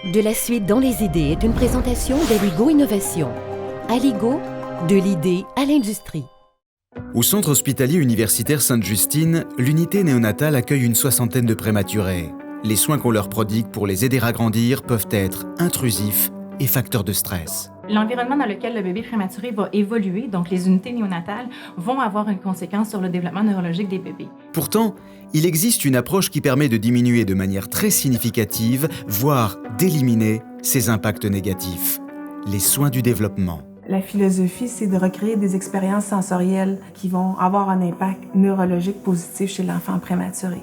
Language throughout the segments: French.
De la suite dans les idées est une présentation d'Aligo Innovation. Aligo, de l'idée à l'industrie. Au centre hospitalier universitaire Sainte-Justine, l'unité néonatale accueille une soixantaine de prématurés. Les soins qu'on leur prodigue pour les aider à grandir peuvent être intrusifs et facteurs de stress. L'environnement dans lequel le bébé prématuré va évoluer, donc les unités néonatales, vont avoir une conséquence sur le développement neurologique des bébés. Pourtant, il existe une approche qui permet de diminuer de manière très significative, voire d'éliminer, ces impacts négatifs. Les soins du développement. La philosophie, c'est de recréer des expériences sensorielles qui vont avoir un impact neurologique positif chez l'enfant prématuré.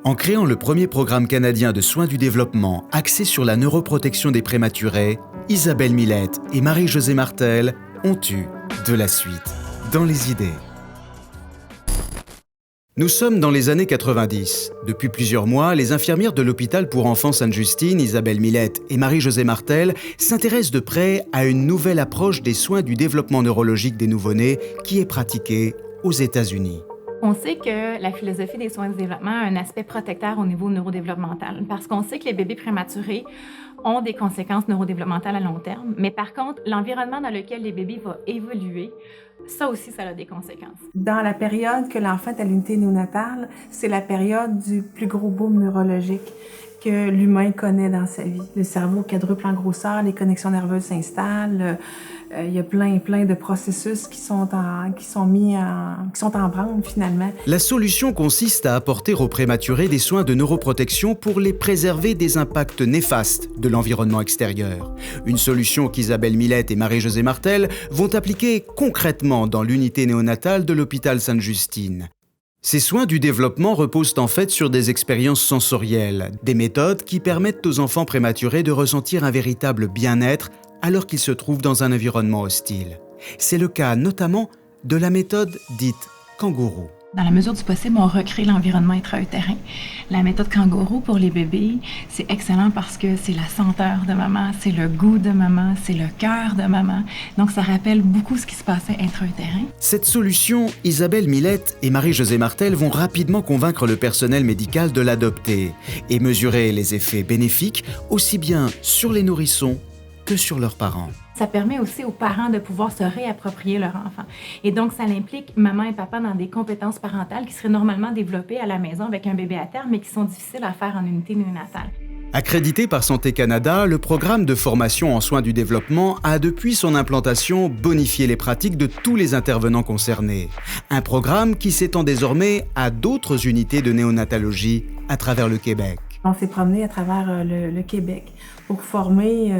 En créant le premier programme canadien de soins du développement axé sur la neuroprotection des prématurés, Isabelle Millette et Marie-Josée Martel ont eu de la suite dans les idées. Nous sommes dans les années 90. Depuis plusieurs mois, les infirmières de l'hôpital pour enfants Sainte-Justine, Isabelle Millette et Marie-Josée Martel, s'intéressent de près à une nouvelle approche des soins du développement neurologique des nouveau-nés qui est pratiquée aux États-Unis. On sait que la philosophie des soins du développement a un aspect protecteur au niveau neurodéveloppemental parce qu'on sait que les bébés prématurés ont des conséquences neurodéveloppementales à long terme, mais par contre, l'environnement dans lequel les bébés vont évoluer, ça aussi, ça a des conséquences. Dans la période que l'enfant est à l'unité néonatale, c'est la période du plus gros boom neurologique que l'humain connaît dans sa vie. Le cerveau quadruple en grosseur, les connexions nerveuses s'installent, il y a plein de processus qui sont en branle finalement. La solution consiste à apporter aux prématurés des soins de neuroprotection pour les préserver des impacts néfastes de l'environnement extérieur. Une solution qu'Isabelle Millette et Marie-Josée Martel vont appliquer concrètement dans l'unité néonatale de l'hôpital Sainte-Justine. Ces soins du développement reposent en fait sur des expériences sensorielles, des méthodes qui permettent aux enfants prématurés de ressentir un véritable bien-être alors qu'ils se trouvent dans un environnement hostile. C'est le cas notamment de la méthode dite kangourou. Dans la mesure du possible, on recrée l'environnement intra-utérin. La méthode kangourou pour les bébés, c'est excellent parce que c'est la senteur de maman, c'est le goût de maman, c'est le cœur de maman. Donc, ça rappelle beaucoup ce qui se passait intra-utérin. Cette solution, Isabelle Millette et Marie-Josée Martel vont rapidement convaincre le personnel médical de l'adopter et mesurer les effets bénéfiques aussi bien sur les nourrissons que sur leurs parents. Ça permet aussi aux parents de pouvoir se réapproprier leur enfant. Et donc, ça implique maman et papa dans des compétences parentales qui seraient normalement développées à la maison avec un bébé à terre, mais qui sont difficiles à faire en unité néonatale. Accrédité par Santé Canada, le programme de formation en soins du développement a depuis son implantation bonifié les pratiques de tous les intervenants concernés. Un programme qui s'étend désormais à d'autres unités de néonatologie à travers le Québec. On s'est promené à travers le Québec pour former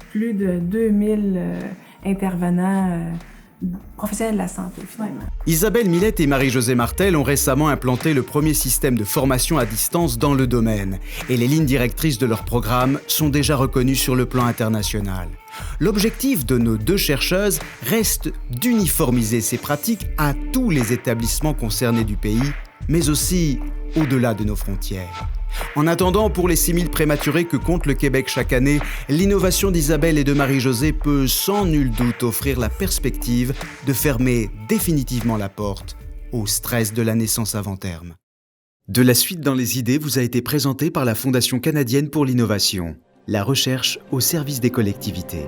plus de 2000 intervenants professionnels de la santé, finalement. Isabelle Millette et Marie-Josée Martel ont récemment implanté le premier système de formation à distance dans le domaine, et les lignes directrices de leur programme sont déjà reconnues sur le plan international. L'objectif de nos deux chercheuses reste d'uniformiser ces pratiques à tous les établissements concernés du pays, mais aussi au-delà de nos frontières. En attendant, pour les 6000 prématurés que compte le Québec chaque année, l'innovation d'Isabelle et de Marie-Josée peut sans nul doute offrir la perspective de fermer définitivement la porte au stress de la naissance avant terme. De la suite dans les idées vous a été présentée par la Fondation canadienne pour l'innovation, la recherche au service des collectivités.